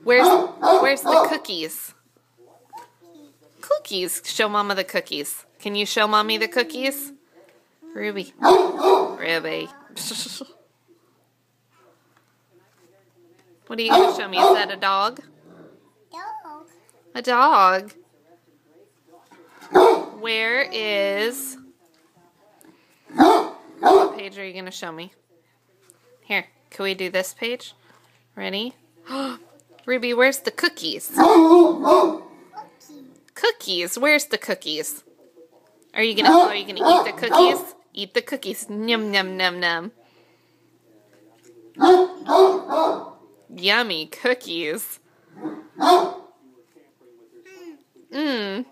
Where's the cookies? Cookies. Show Mama the cookies. Can you show Mommy the cookies? Ruby. Ruby. What are you going to show me? Is that a dog? Dog. A dog. Where is... What page are you going to show me? Here, can we do this page? Ready? Ruby, where's the cookies? Cookies. Where's the cookies? Are you gonna eat the cookies? Eat the cookies. Num num num num. Yummy cookies. Mmm.